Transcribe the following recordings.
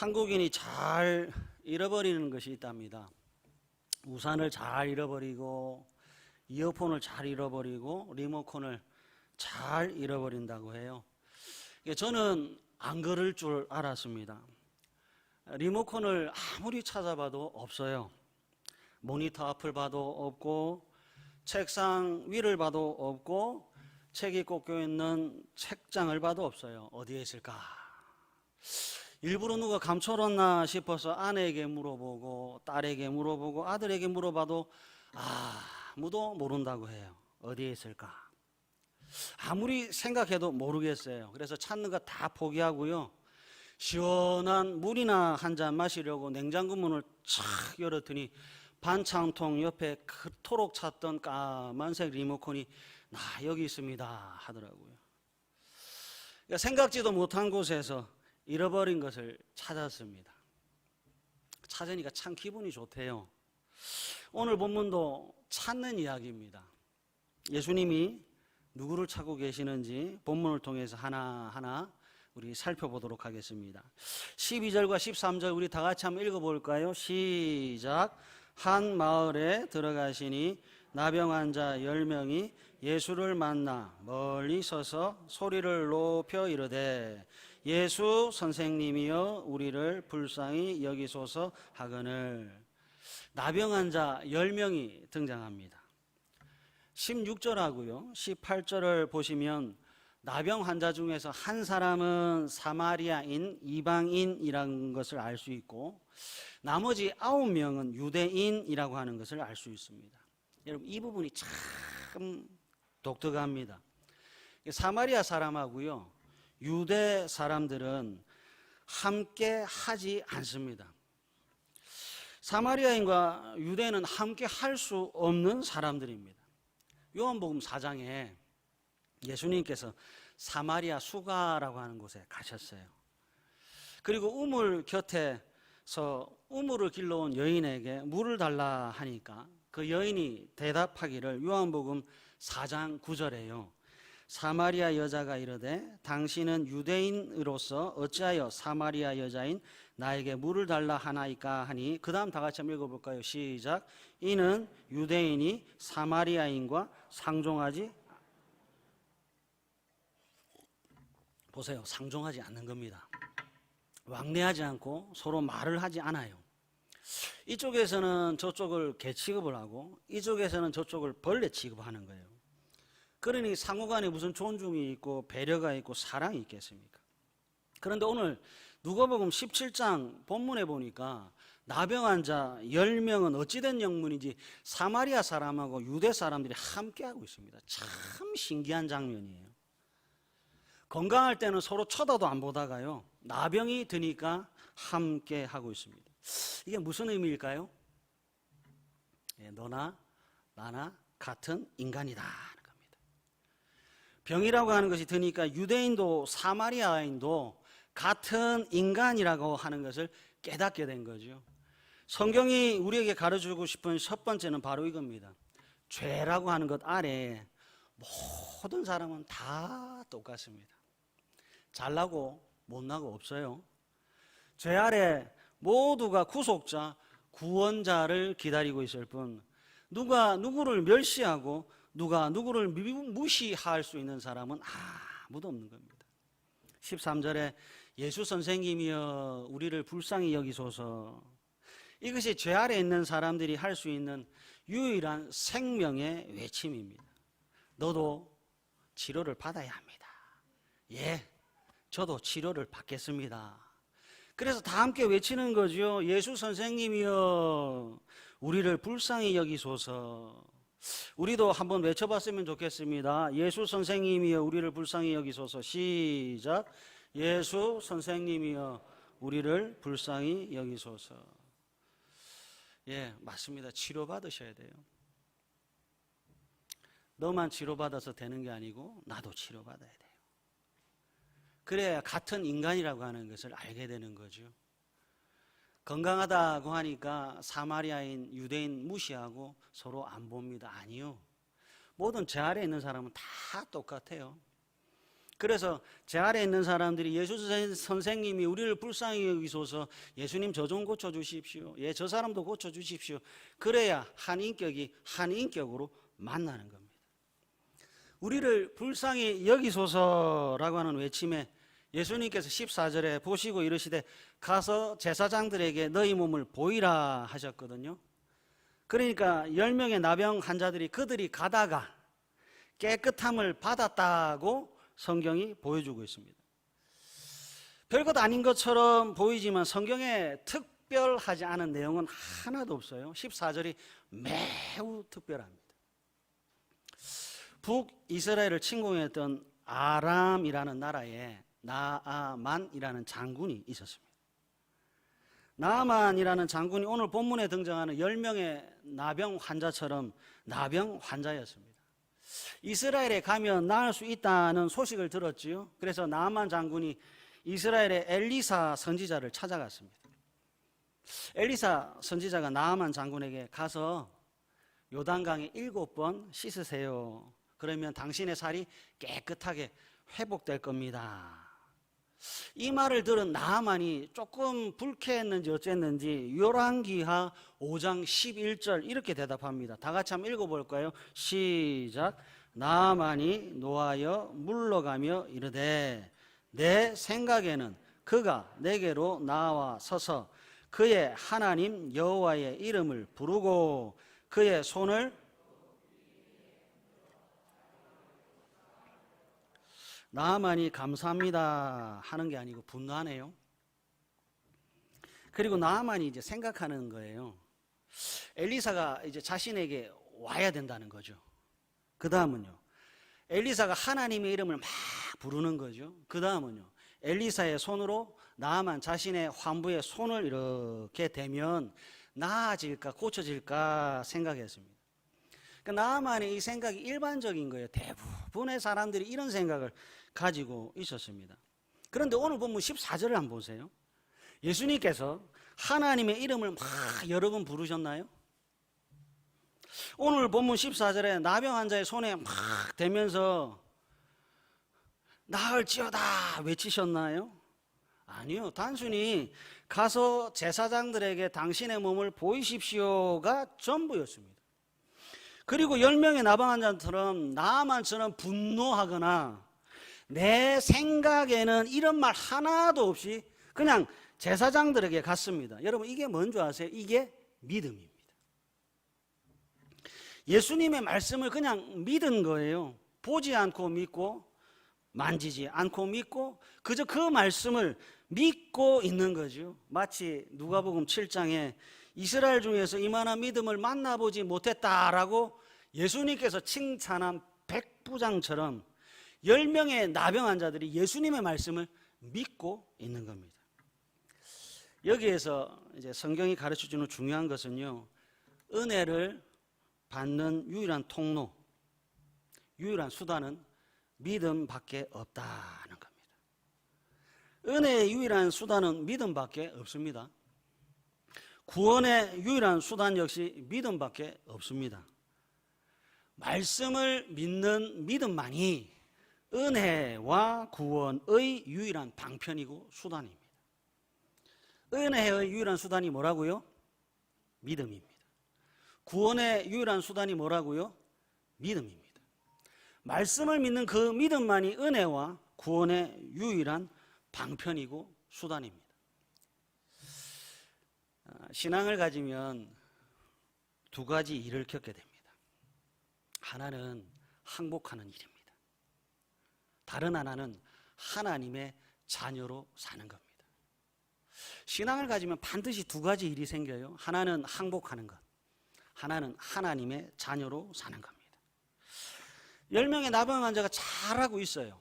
한국인이 잘 잃어버리는 것이 있답니다. 우산을 잘 잃어버리고, 이어폰을 잘 잃어버리고, 리모컨을 잘 잃어버린다고 해요. 저는 안 그럴 줄 알았습니다. 리모컨을 아무리 찾아봐도 없어요. 모니터 앞을 봐도 없고, 책상 위를 봐도 없고, 책이 꽂혀 있는 책장을 봐도 없어요. 어디에 있을까? 일부러 누가 감춰놨나 싶어서 아내에게 물어보고, 딸에게 물어보고, 아들에게 물어봐도 아무도 모른다고 해요. 어디에 있을까? 아무리 생각해도 모르겠어요. 그래서 찾는 거 다 포기하고요. 시원한 물이나 한 잔 마시려고 냉장고 문을 착 열었더니 반창통 옆에 그토록 찾던 까만색 리모컨이 여기 있습니다 하더라고요. 그러니까 생각지도 못한 곳에서 잃어버린 것을 찾았습니다. 찾으니까 참 기분이 좋대요. 오늘 본문도 찾는 이야기입니다. 예수님이 누구를 찾고 계시는지 본문을 통해서 하나하나 우리 살펴보도록 하겠습니다. 12절과 13절 우리 다 같이 한번 읽어볼까요? 시작. 한 마을에 들어가시니 나병 환자 10명이 예수를 만나 멀리 서서 소리를 높여 이르되 예수 선생님이여 우리를 불쌍히 여기소서 하거늘. 나병 환자 10명이 등장합니다. 16절하고요 18절을 보시면 나병 환자 중에서 한 사람은 사마리아인 이방인이라는 것을 알 수 있고 나머지 9명은 유대인이라고 하는 것을 알 수 있습니다. 여러분 이 부분이 참 독특합니다. 사마리아 사람하고요 유대 사람들은 함께 하지 않습니다. 사마리아인과 유대인은 함께 할 수 없는 사람들입니다. 요한복음 4장에 예수님께서 사마리아 수가라고 하는 곳에 가셨어요. 그리고 우물 곁에서 우물을 길러온 여인에게 물을 달라 하니까 그 여인이 대답하기를 요한복음 4장 9절에요. 사마리아 여자가 이르되 당신은 유대인으로서 어찌하여 사마리아 여자인 나에게 물을 달라 하나이까 하니 그 다음 다 같이 한번 읽어볼까요? 시작. 이는 유대인이 사마리아인과 상종하지 보세요. 상종하지 않는 겁니다. 왕래하지 않고 서로 말을 하지 않아요. 이쪽에서는 저쪽을 개 취급을 하고 이쪽에서는 저쪽을 벌레 취급하는 거예요. 그러니 상호간에 무슨 존중이 있고 배려가 있고 사랑이 있겠습니까? 그런데 오늘 누가복음 17장 본문에 보니까 나병 환자 10명은 어찌된 영문인지 사마리아 사람하고 유대 사람들이 함께하고 있습니다. 참 신기한 장면이에요. 건강할 때는 서로 쳐다도 안 보다가요 나병이 드니까 함께하고 있습니다. 이게 무슨 의미일까요? 너나 나나 같은 인간이다 하는 겁니다. 병이라고 하는 것이 드니까 유대인도 사마리아인도 같은 인간이라고 하는 것을 깨닫게 된 거죠. 성경이 우리에게 가르쳐주고 싶은 첫 번째는 바로 이겁니다. 죄라고 하는 것 아래 모든 사람은 다 똑같습니다. 잘나고 못나고 없어요. 죄 아래 모두가 구속자, 구원자를 기다리고 있을 뿐 누가 누구를 멸시하고 누가 누구를 무시할 수 있는 사람은 아무도 없는 겁니다. 13절에 예수 선생님이여 우리를 불쌍히 여기소서. 이것이 죄 아래 있는 사람들이 할 수 있는 유일한 생명의 외침입니다. 너도 치료를 받아야 합니다. 예, 저도 치료를 받겠습니다. 그래서 다 함께 외치는 거죠. 예수 선생님이여 우리를 불쌍히 여기소서. 우리도 한번 외쳐봤으면 좋겠습니다. 예수 선생님이여 우리를 불쌍히 여기소서. 시작. 예수 선생님이여 우리를 불쌍히 여기소서. 예, 맞습니다. 치료받으셔야 돼요. 너만 치료받아서 되는 게 아니고 나도 치료받아야 돼요. 그래야 같은 인간이라고 하는 것을 알게 되는 거죠. 건강하다고 하니까 사마리아인, 유대인 무시하고 서로 안 봅니다. 아니요. 모든 죄 아래 있는 사람은 다 똑같아요. 그래서 제 아래에 있는 사람들이 예수 선생님이 우리를 불쌍히 여기소서, 예수님 저 좀 고쳐주십시오, 예, 저 사람도 고쳐주십시오. 그래야 한 인격이 한 인격으로 만나는 겁니다. 우리를 불쌍히 여기소서라고 하는 외침에 예수님께서 14절에 보시고 이르시되 가서 제사장들에게 너희 몸을 보이라 하셨거든요. 그러니까 10명의 나병 환자들이 그들이 가다가 깨끗함을 받았다고 성경이 보여주고 있습니다. 별것 아닌 것처럼 보이지만 성경에 특별하지 않은 내용은 하나도 없어요. 14절이 매우 특별합니다. 북이스라엘을 침공했던 아람이라는 나라에 나아만이라는 장군이 있었습니다. 나아만이라는 장군이 오늘 본문에 등장하는 10명의 나병 환자처럼 나병 환자였습니다. 이스라엘에 가면 나을 수 있다는 소식을 들었지요. 그래서 나아만 장군이 이스라엘의 엘리사 선지자를 찾아갔습니다. 엘리사 선지자가 나아만 장군에게 가서 요단강에 7번 씻으세요. 그러면 당신의 살이 깨끗하게 회복될 겁니다. 이 말을 들은 나아만이 조금 불쾌했는지 어쨌는지 열왕기하 5장 11절 이렇게 대답합니다. 다 같이 한번 읽어볼까요? 시작. 나아만이 노하여 물러가며 이르되 내 생각에는 그가 내게로 나와 서서 그의 하나님 여호와의 이름을 부르고 그의 손을 나아만이 감사합니다 하는 게 아니고 분노하네요. 그리고 나아만이 이제 생각하는 거예요. 엘리사가 이제 자신에게 와야 된다는 거죠. 그 다음은요, 엘리사가 하나님의 이름을 막 부르는 거죠. 그 다음은요, 엘리사의 손으로 나아만 자신의 환부의 손을 이렇게 대면 나아질까 고쳐질까 생각했습니다. 그러니까 나아만의 이 생각이 일반적인 거예요. 대부분의 사람들이 이런 생각을 가지고 있었습니다. 그런데 오늘 본문 14절을 한번 보세요. 예수님께서 하나님의 이름을 막 여러 번 부르셨나요? 오늘 본문 14절에 나병 환자의 손에 막 대면서 나을지어다 외치셨나요? 아니요. 단순히 가서 제사장들에게 당신의 몸을 보이십시오가 전부였습니다. 그리고 10명의 나병 환자처럼 나아만처럼 분노하거나 내 생각에는 이런 말 하나도 없이 그냥 제사장들에게 갔습니다. 여러분, 이게 뭔지 아세요? 이게 믿음입니다. 예수님의 말씀을 그냥 믿은 거예요. 보지 않고 믿고 만지지 않고 믿고 그저 그 말씀을 믿고 있는 거죠. 마치 누가복음 7장에 이스라엘 중에서 이만한 믿음을 만나보지 못했다라고 예수님께서 칭찬한 백부장처럼 10명의 나병 환자들이 예수님의 말씀을 믿고 있는 겁니다. 여기에서 이제 성경이 가르쳐주는 중요한 것은요, 은혜를 받는 유일한 통로, 유일한 수단은 믿음밖에 없다는 겁니다. 은혜의 유일한 수단은 믿음밖에 없습니다. 구원의 유일한 수단 역시 믿음밖에 없습니다. 말씀을 믿는 믿음만이 은혜와 구원의 유일한 방편이고 수단입니다. 은혜의 유일한 수단이 뭐라고요? 믿음입니다. 구원의 유일한 수단이 뭐라고요? 믿음입니다. 말씀을 믿는 그 믿음만이 은혜와 구원의 유일한 방편이고 수단입니다. 신앙을 가지면 두 가지 일을 겪게 됩니다. 하나는 항복하는 일입니다. 다른 하나는 하나님의 자녀로 사는 겁니다. 신앙을 가지면 반드시 두 가지 일이 생겨요. 하나는 항복하는 것, 하나는 하나님의 자녀로 사는 겁니다. 10명의 나병 환자가 잘하고 있어요.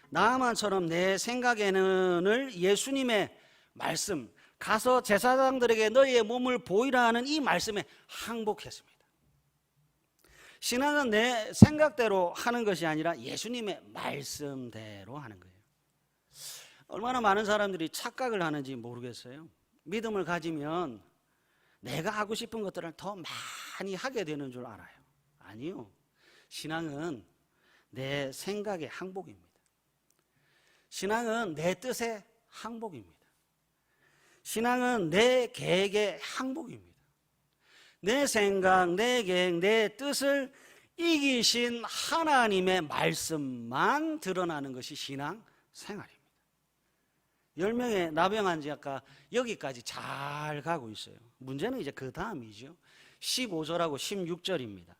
나아만처럼 내 생각에는을 예수님의 말씀, 가서 제사장들에게 너희의 몸을 보이라 하는 이 말씀에 항복했습니다. 신앙은 내 생각대로 하는 것이 아니라 예수님의 말씀대로 하는 거예요. 얼마나 많은 사람들이 착각을 하는지 모르겠어요. 믿음을 가지면 내가 하고 싶은 것들을 더 많이 하게 되는 줄 알아요. 아니요. 신앙은 내 생각의 항복입니다. 신앙은 내 뜻의 항복입니다. 신앙은 내 계획의 항복입니다. 내 생각, 내 계획, 내 뜻을 이기신 하나님의 말씀만 드러나는 것이 신앙 생활입니다. 10명의 나병한 자가 여기까지 잘 가고 있어요. 문제는 이제 그 다음이죠. 15절하고 16절입니다.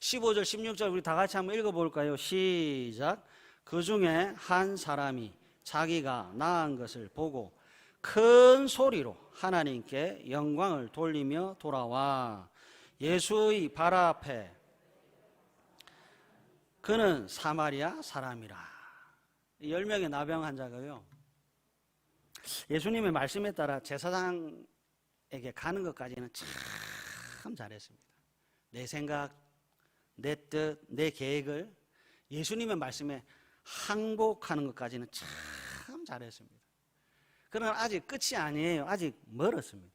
15절, 16절 우리 다 같이 한번 읽어볼까요? 시작. 그 중에 한 사람이 자기가 나은 것을 보고 큰 소리로 하나님께 영광을 돌리며 돌아와 예수의 발 앞에, 그는 사마리아 사람이라. 10명의 나병 환자가요, 예수님의 말씀에 따라 제사장에게 가는 것까지는 참 잘했습니다. 내 생각, 내 뜻, 내 계획을 예수님의 말씀에 항복하는 것까지는 참 잘했습니다. 그러나 아직 끝이 아니에요. 아직 멀었습니다.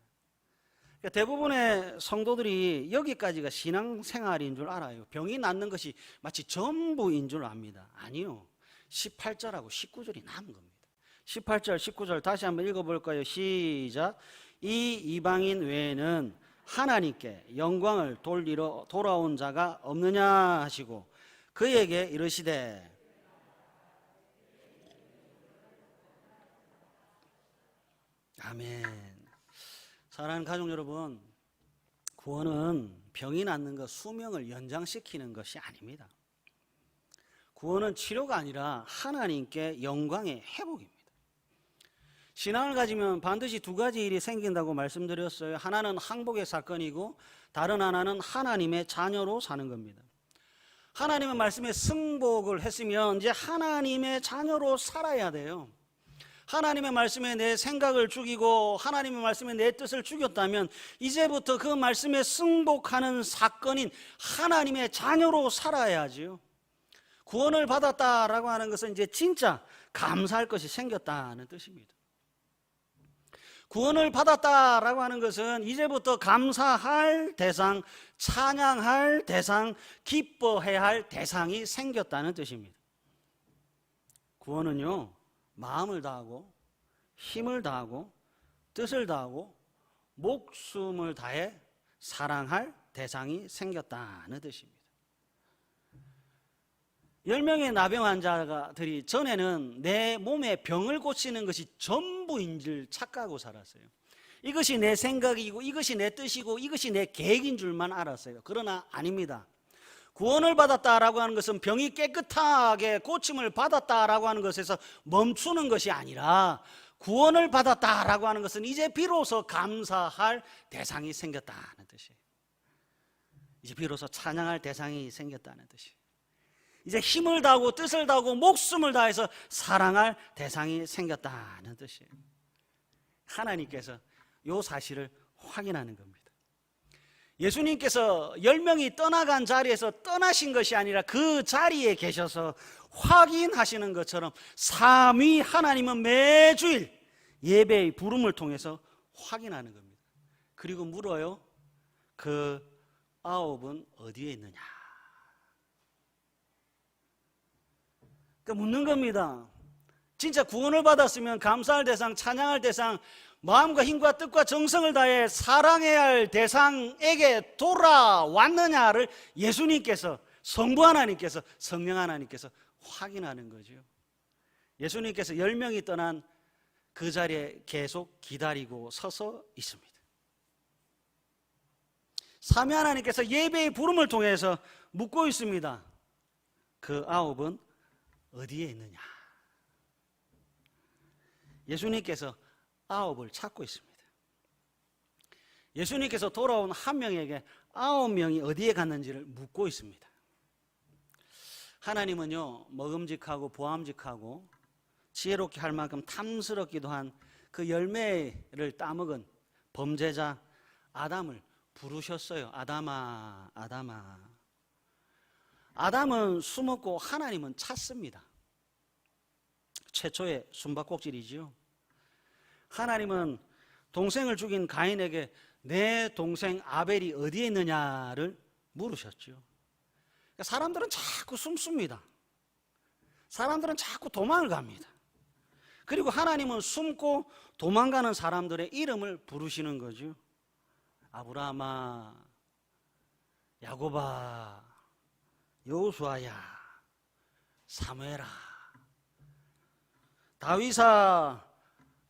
그러니까 대부분의 성도들이 여기까지가 신앙생활인 줄 알아요. 병이 낫는 것이 마치 전부인 줄 압니다. 아니요. 18절하고 19절이 남은 겁니다. 18절, 19절 다시 한번 읽어볼까요? 시작. 이 이방인 외에는 하나님께 영광을 돌리러 돌아온 자가 없느냐 하시고 그에게 이르시되, 아멘. 사랑하는 가족 여러분, 구원은 병이 낫는 것, 수명을 연장시키는 것이 아닙니다. 구원은 치료가 아니라 하나님께 영광의 회복입니다. 신앙을 가지면 반드시 두 가지 일이 생긴다고 말씀드렸어요. 하나는 항복의 사건이고 다른 하나는 하나님의 자녀로 사는 겁니다. 하나님의 말씀에 승복을 했으면 이제 하나님의 자녀로 살아야 돼요. 하나님의 말씀에 내 생각을 죽이고 하나님의 말씀에 내 뜻을 죽였다면 이제부터 그 말씀에 승복하는 사건인 하나님의 자녀로 살아야지요. 구원을 받았다라고 하는 것은 이제 진짜 감사할 것이 생겼다는 뜻입니다. 구원을 받았다라고 하는 것은 이제부터 감사할 대상, 찬양할 대상, 기뻐해야 할 대상이 생겼다는 뜻입니다. 구원은요, 마음을 다하고 힘을 다하고 뜻을 다하고 목숨을 다해 사랑할 대상이 생겼다는 뜻입니다. 10명의 나병 환자들이 전에는 내 몸의 병을 고치는 것이 전부인 줄 착각하고 살았어요. 이것이 내 생각이고 이것이 내 뜻이고 이것이 내 계획인 줄만 알았어요. 그러나 아닙니다. 구원을 받았다라고 하는 것은 병이 깨끗하게 고침을 받았다라고 하는 것에서 멈추는 것이 아니라 구원을 받았다라고 하는 것은 이제 비로소 감사할 대상이 생겼다는 뜻이에요. 이제 비로소 찬양할 대상이 생겼다는 뜻이에요. 이제 힘을 다하고 뜻을 다하고 목숨을 다해서 사랑할 대상이 생겼다는 뜻이에요. 하나님께서 이 사실을 확인하는 겁니다. 예수님께서 10명이 떠나간 자리에서 떠나신 것이 아니라 그 자리에 계셔서 확인하시는 것처럼 삼위 하나님은 매주일 예배의 부름을 통해서 확인하는 겁니다. 그리고 물어요. 그 9은 어디에 있느냐? 그러니까 묻는 겁니다. 진짜 구원을 받았으면 감사할 대상, 찬양할 대상, 마음과 힘과 뜻과 정성을 다해 사랑해야 할 대상에게 돌아왔느냐를 예수님께서, 성부 하나님께서, 성령 하나님께서 확인하는 거죠. 예수님께서 10명이 떠난 그 자리에 계속 기다리고 서서 있습니다. 삼위 하나님께서 예배의 부름을 통해서 묻고 있습니다. 그 9은 어디에 있느냐? 예수님께서 9을 찾고 있습니다. 예수님께서 돌아온 한 명에게 9명이 어디에 갔는지를 묻고 있습니다. 하나님은요, 먹음직하고 보암직하고 지혜롭게 할 만큼 탐스럽기도 한 그 열매를 따먹은 범죄자 아담을 부르셨어요. 아담아, 아담아. 아담은 숨었고 하나님은 찾습니다. 최초의 숨바꼭질이지요. 하나님은 동생을 죽인 가인에게 내 동생 아벨이 어디에 있느냐를 물으셨죠. 사람들은 자꾸 숨습니다. 사람들은 자꾸 도망을 갑니다. 그리고 하나님은 숨고 도망가는 사람들의 이름을 부르시는 거죠. 아브라함아, 야곱아, 여호수아야, 사무엘아, 다윗아,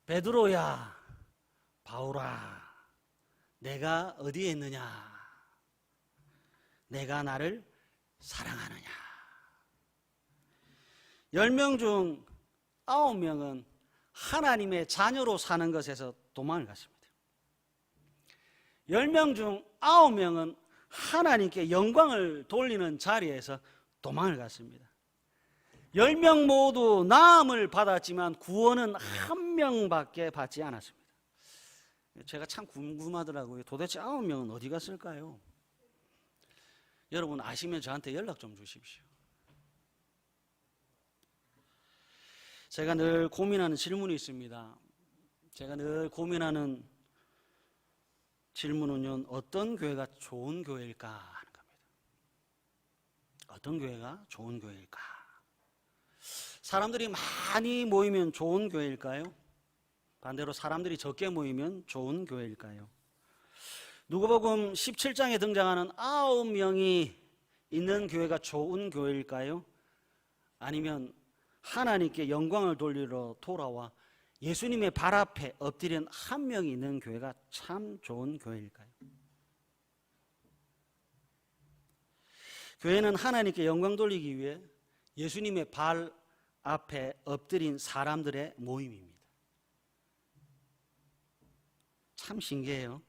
베드로야, 바울아, 내가 어디에 있느냐? 내가 나를 사랑하느냐? 10명 중 9명은 하나님의 자녀로 사는 것에서 도망을 갔습니다. 10명 중 9명은 하나님께 영광을 돌리는 자리에서 도망을 갔습니다. 10명 모두 나음을 받았지만 구원은 한 명밖에 받지 않았습니다. 제가 참 궁금하더라고요. 도대체 9명은 어디 갔을까요? 여러분 아시면 저한테 연락 좀 주십시오. 제가 늘 고민하는 질문이 있습니다. 제가 늘 고민하는 질문은요, 어떤 교회가 좋은 교회일까 하는 겁니다. 어떤 교회가 좋은 교회일까? 사람들이 많이 모이면 좋은 교회일까요? 반대로 사람들이 적게 모이면 좋은 교회일까요? 누가복음 17장에 등장하는 9명이 있는 교회가 좋은 교회일까요? 아니면 하나님께 영광을 돌리러 돌아와 예수님의 발 앞에 엎드린 한 명이 있는 교회가 참 좋은 교회일까요? 교회는 하나님께 영광 돌리기 위해 예수님의 발 앞에 엎드린 사람들의 모임입니다. 참 신기해요.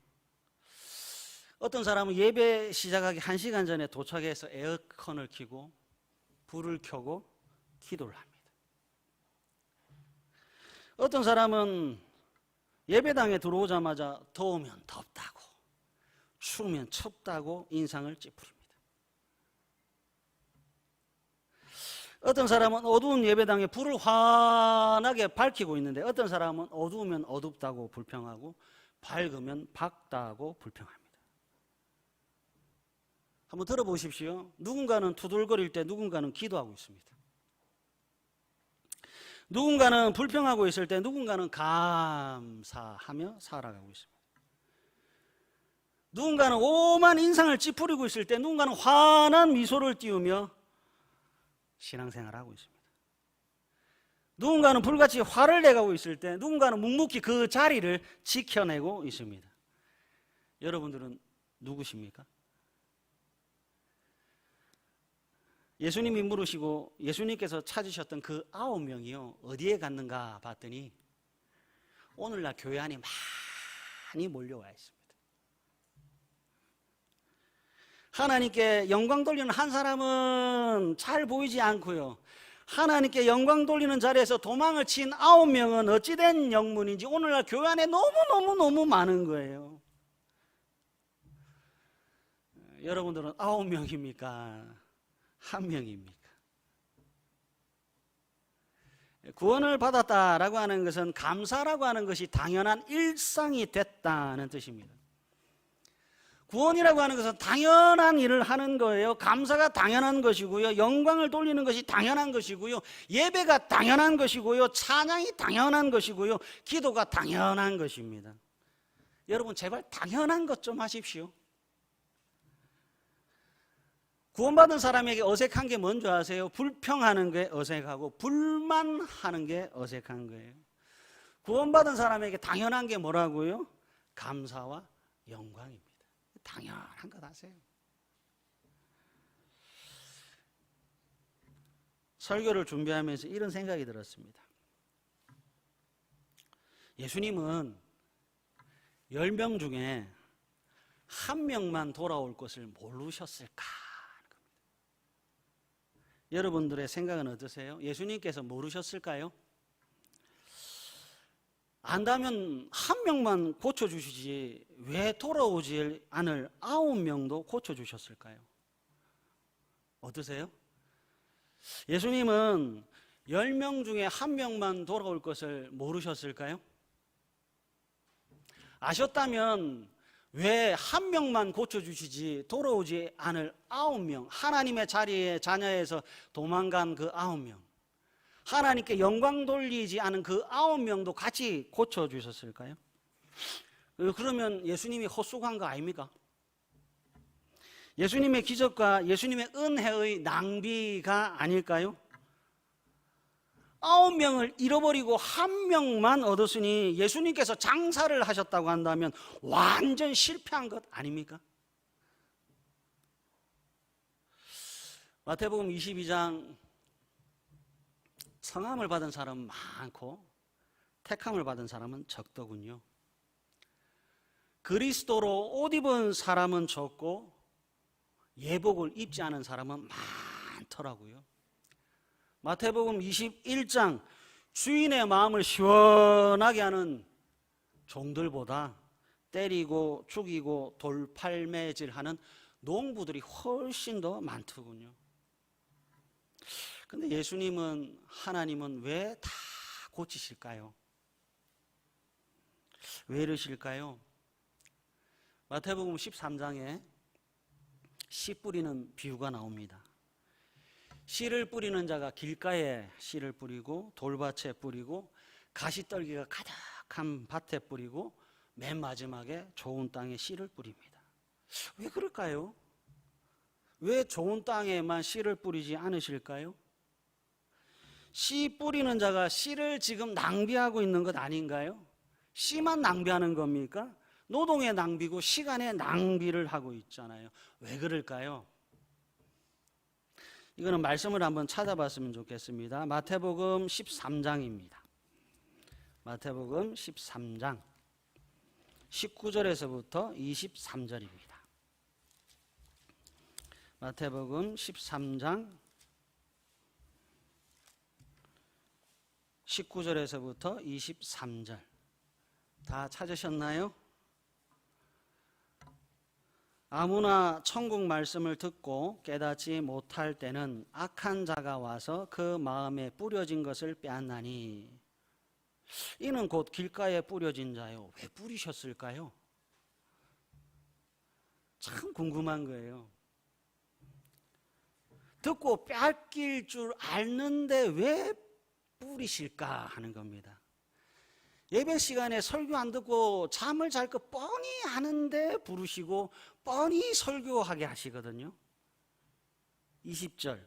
어떤 사람은 예배 시작하기 1시간 전에 도착해서 에어컨을 켜고 불을 켜고 기도를 합니다. 어떤 사람은 예배당에 들어오자마자 더우면 덥다고, 추우면 춥다고 인상을 찌푸립니다. 어떤 사람은 어두운 예배당에 불을 환하게 밝히고 있는데 어떤 사람은 어두우면 어둡다고 불평하고 밝으면 밝다고 불평합니다. 한번 들어보십시오. 누군가는 투덜거릴 때 누군가는 기도하고 있습니다. 누군가는 불평하고 있을 때 누군가는 감사하며 살아가고 있습니다. 누군가는 오만 인상을 찌푸리고 있을 때 누군가는 환한 미소를 띄우며 신앙생활을 하고 있습니다. 누군가는 불같이 화를 내가고 있을 때 누군가는 묵묵히 그 자리를 지켜내고 있습니다. 여러분들은 누구십니까? 예수님이 물으시고 예수님께서 찾으셨던 그 9명이요 어디에 갔는가 봤더니 오늘날 교회 안에 많이 몰려와 있습니다. 하나님께 영광 돌리는 한 사람은 잘 보이지 않고요, 하나님께 영광 돌리는 자리에서 도망을 친 9명은 어찌된 영문인지 오늘날 교회 안에 너무 많은 거예요. 여러분들은 9명입니까? 한 명입니까? 구원을 받았다라고 하는 것은 감사라고 하는 것이 당연한 일상이 됐다는 뜻입니다. 구원이라고 하는 것은 당연한 일을 하는 거예요. 감사가 당연한 것이고요, 영광을 돌리는 것이 당연한 것이고요, 예배가 당연한 것이고요, 찬양이 당연한 것이고요, 기도가 당연한 것입니다. 여러분 제발 당연한 것 좀 하십시오. 구원받은 사람에게 어색한 게 뭔지 아세요? 불평하는 게 어색하고 불만하는 게 어색한 거예요. 구원받은 사람에게 당연한 게 뭐라고요? 감사와 영광입니다. 당연한 것 아세요? 설교를 준비하면서 이런 생각이 들었습니다. 예수님은 10명 중에 한 명만 돌아올 것을 모르셨을까? 여러분들의 생각은 어떠세요? 예수님께서 모르셨을까요? 안다면 한 명만 고쳐주시지 왜 돌아오지 않을 9명도 고쳐주셨을까요? 어떠세요? 예수님은 10명 중에 한 명만 돌아올 것을 모르셨을까요? 아셨다면 왜 한 명만 고쳐주시지 돌아오지 않을 9명, 하나님의 자리에 자녀에서 도망간 그 9명, 하나님께 영광 돌리지 않은 그 9명도 같이 고쳐주셨을까요? 그러면 예수님이 헛수고한 거 아닙니까? 예수님의 기적과 예수님의 은혜의 낭비가 아닐까요? 9명을 잃어버리고 1명만 얻었으니 예수님께서 장사를 하셨다고 한다면 완전 실패한 것 아닙니까? 마태복음 22장 성함을 받은 사람은 많고 택함을 받은 사람은 적더군요. 그리스도로 옷 입은 사람은 적고 예복을 입지 않은 사람은 많더라고요. 마태복음 21장 주인의 마음을 시원하게 하는 종들보다 때리고 죽이고 돌팔매질하는 농부들이 훨씬 더 많더군요. 근데 예수님은, 하나님은 왜 다 고치실까요? 왜 이러실까요? 마태복음 13장에 씨 뿌리는 비유가 나옵니다. 씨를 뿌리는 자가 길가에 씨를 뿌리고 돌밭에 뿌리고 가시떨기가 가득한 밭에 뿌리고 맨 마지막에 좋은 땅에 씨를 뿌립니다. 왜 그럴까요? 왜 좋은 땅에만 씨를 뿌리지 않으실까요? 씨 뿌리는 자가 씨를 지금 낭비하고 있는 것 아닌가요? 씨만 낭비하는 겁니까? 노동의 낭비고 시간의 낭비를 하고 있잖아요. 왜 그럴까요? 이거는 말씀을 한번 찾아봤으면 좋겠습니다. 마태복음 13장입니다. 마태복음 13장 19절에서부터 23절입니다. 마태복음 13장 19절에서부터 23절 다 찾으셨나요? 아무나 천국 말씀을 듣고 깨닫지 못할 때는 악한 자가 와서 그 마음에 뿌려진 것을 빼앗나니 이는 곧 길가에 뿌려진 자요. 왜 뿌리셨을까요? 참 궁금한 거예요. 듣고 빼앗길 줄 아는데 왜 뿌리실까 하는 겁니다. 예배 시간에 설교 안 듣고 잠을 잘 거 뻔히 아는데 부르시고 뻔히 설교하게 하시거든요. 20절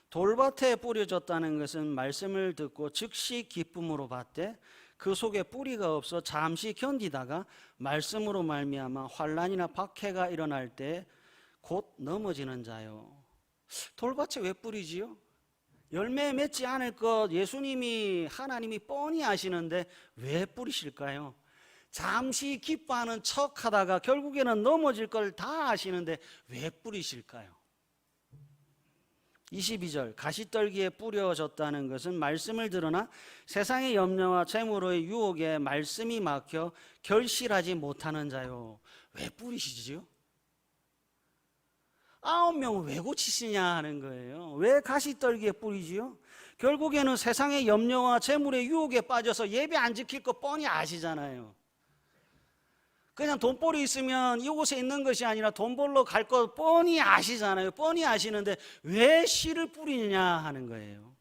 돌밭에 뿌려졌다는 것은 말씀을 듣고 즉시 기쁨으로 받되 그 속에 뿌리가 없어 잠시 견디다가 말씀으로 말미암아 환난이나 박해가 일어날 때 곧 넘어지는 자요. 돌밭에 왜 뿌리지요? 열매 맺지 않을 것 예수님이, 하나님이 뻔히 아시는데 왜 뿌리실까요? 잠시 기뻐하는 척 하다가 결국에는 넘어질 걸 다 아시는데 왜 뿌리실까요? 22절 가시떨기에 뿌려졌다는 것은 말씀을 들으나 세상의 염려와 재물의 유혹에 말씀이 막혀 결실하지 못하는 자요. 왜 뿌리시지요? 9명을 왜 고치시냐 하는 거예요. 왜 가시떨기에 뿌리지요? 결국에는 세상의 염려와 재물의 유혹에 빠져서 예배 안 지킬 거 뻔히 아시잖아요. 그냥 돈벌이 있으면 이곳에 있는 것이 아니라 돈 벌러 갈 거 뻔히 아시잖아요. 뻔히 아시는데 왜 씨를 뿌리냐 하는 거예요.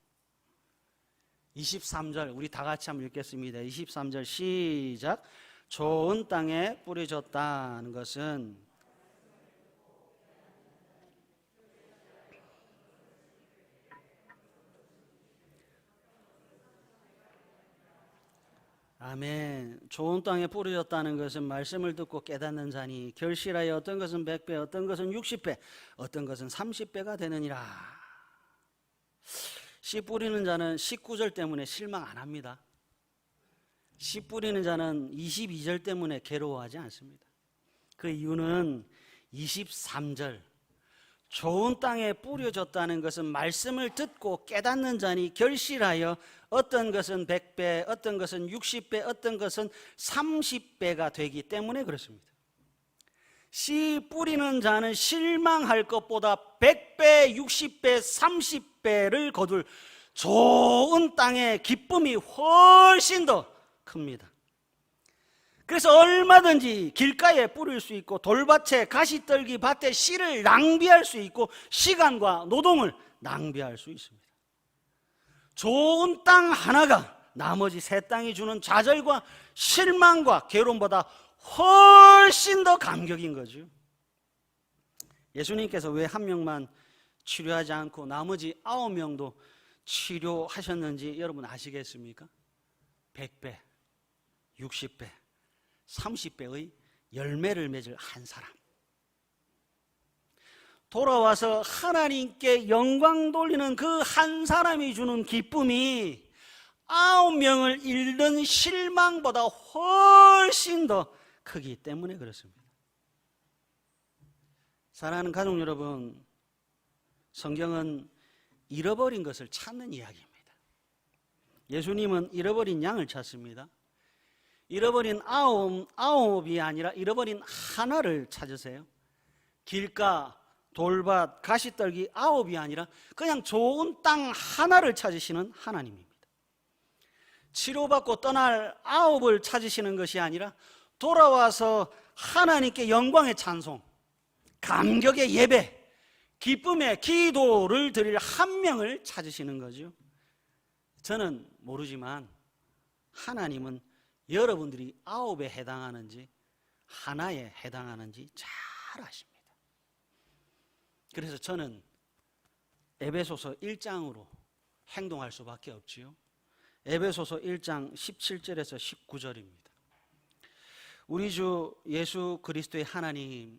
23절 우리 다 같이 한번 읽겠습니다. 23절 시작. 좋은 땅에 뿌려졌다는 것은 아멘. 좋은 땅에 뿌려졌다는 것은 말씀을 듣고 깨닫는 자니 결실하여 어떤 것은 100배, 어떤 것은 60배, 어떤 것은 30배가 되느니라. 씨 뿌리는 자는 19절 때문에 실망 안 합니다. 씨 뿌리는 자는 22절 때문에 괴로워하지 않습니다. 그 이유는 23절 좋은 땅에 뿌려졌다는 것은 말씀을 듣고 깨닫는 자니 결실하여 어떤 것은 100배, 어떤 것은 60배, 어떤 것은 30배가 되기 때문에 그렇습니다. 씨 뿌리는 자는 실망할 것보다 100배, 60배, 30배를 거둘 좋은 땅의 기쁨이 훨씬 더 큽니다. 그래서 얼마든지 길가에 뿌릴 수 있고 돌밭에 가시떨기 밭에 씨를 낭비할 수 있고 시간과 노동을 낭비할 수 있습니다. 좋은 땅 하나가 나머지 세 땅이 주는 좌절과 실망과 괴로움보다 훨씬 더 감격인 거죠. 예수님께서 왜 한 명만 치료하지 않고 나머지 9명도 치료하셨는지 여러분 아시겠습니까? 100배, 60배, 30배의 열매를 맺을 한 사람. 돌아와서 하나님께 영광 돌리는 그 한 사람이 주는 기쁨이 9명을 잃는 실망보다 훨씬 더 크기 때문에 그렇습니다. 사랑하는 가족 여러분, 성경은 잃어버린 것을 찾는 이야기입니다. 예수님은 잃어버린 양을 찾습니다. 잃어버린 아홉이 아니라 잃어버린 하나를 찾으세요. 길가, 돌밭, 가시떨기 9이 아니라 그냥 좋은 땅 하나를 찾으시는 하나님입니다. 치료받고 떠날 9을 찾으시는 것이 아니라 돌아와서 하나님께 영광의 찬송, 감격의 예배, 기쁨의 기도를 드릴 한 명을 찾으시는 거죠. 저는 모르지만 하나님은 여러분들이 9에 해당하는지 하나에 해당하는지 잘 아십니다. 그래서 저는 에베소서 1장으로 행동할 수밖에 없지요. 에베소서 1장 17절에서 19절입니다. 우리 주 예수 그리스도의 하나님,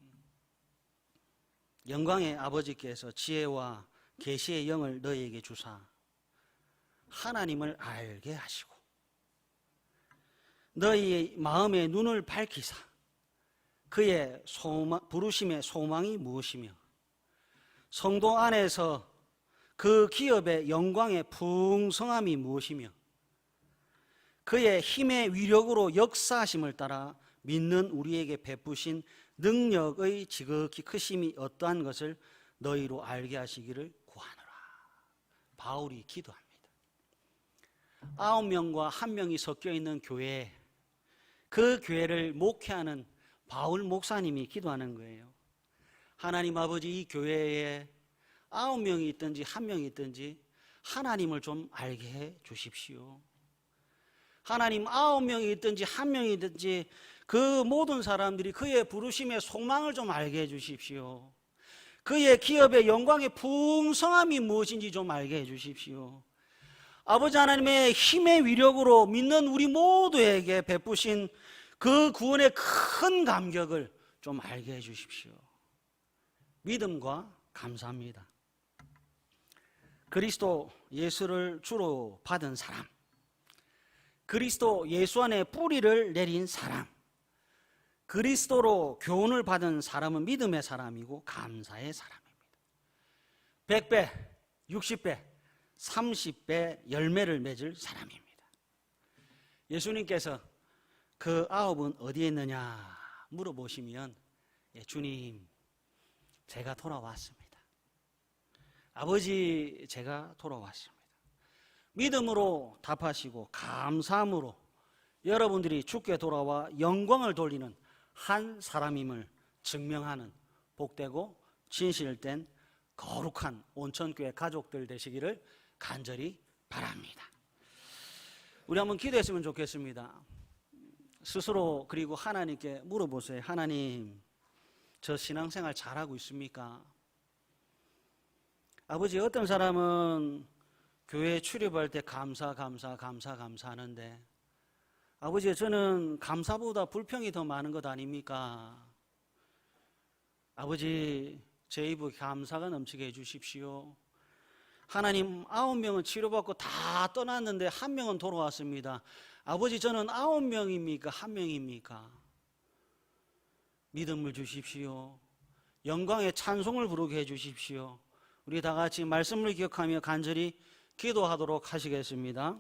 영광의 아버지께서 지혜와 계시의 영을 너희에게 주사 하나님을 알게 하시고 너희의 마음의 눈을 밝히사 그의 부르심의 소망이 무엇이며 성도 안에서 그 기업의 영광의 풍성함이 무엇이며 그의 힘의 위력으로 역사하심을 따라 믿는 우리에게 베푸신 능력의 지극히 크심이 어떠한 것을 너희로 알게 하시기를 구하노라. 바울이 기도합니다. 9명과 1명이 섞여 있는 교회, 그 교회를 목회하는 바울 목사님이 기도하는 거예요. 하나님 아버지, 이 교회에 9명이 있든지 1명이 있든지 하나님을 좀 알게 해 주십시오. 하나님 9명이 있든지 1명이 있든지 그 모든 사람들이 그의 부르심의 소망을 좀 알게 해 주십시오. 그의 기업의 영광의 풍성함이 무엇인지 좀 알게 해 주십시오. 아버지 하나님의 힘의 위력으로 믿는 우리 모두에게 베푸신 그 구원의 큰 감격을 좀 알게 해 주십시오. 믿음과 감사합니다. 그리스도 예수를 주로 받은 사람, 그리스도 예수 안에 뿌리를 내린 사람, 그리스도로 교훈을 받은 사람은 믿음의 사람이고 감사의 사람입니다. 100배, 60배, 30배 열매를 맺을 사람입니다. 예수님께서 그 9은 어디에 있느냐 물어보시면 주님, 제가 돌아왔습니다. 아버지, 제가 돌아왔습니다. 믿음으로 답하시고 감사함으로 여러분들이 주께 돌아와 영광을 돌리는 한 사람임을 증명하는 복되고 진실된 거룩한 온천교회 가족들 되시기를 간절히 바랍니다. 우리 한번 기도했으면 좋겠습니다. 스스로 그리고 하나님께 물어보세요. 하나님, 저 신앙생활 잘하고 있습니까? 아버지, 어떤 사람은 교회 출입할 때 감사 하는데 아버지, 저는 감사보다 불평이 더 많은 것 아닙니까? 아버지, 제 입에 감사가 넘치게 해주십시오. 하나님, 9명은 치료받고 다 떠났는데 1명은 돌아왔습니다. 아버지, 저는 9명입니까? 1명입니까? 믿음을 주십시오. 영광의 찬송을 부르게 해주십시오. 우리 다 같이 말씀을 기억하며 간절히 기도하도록 하시겠습니다.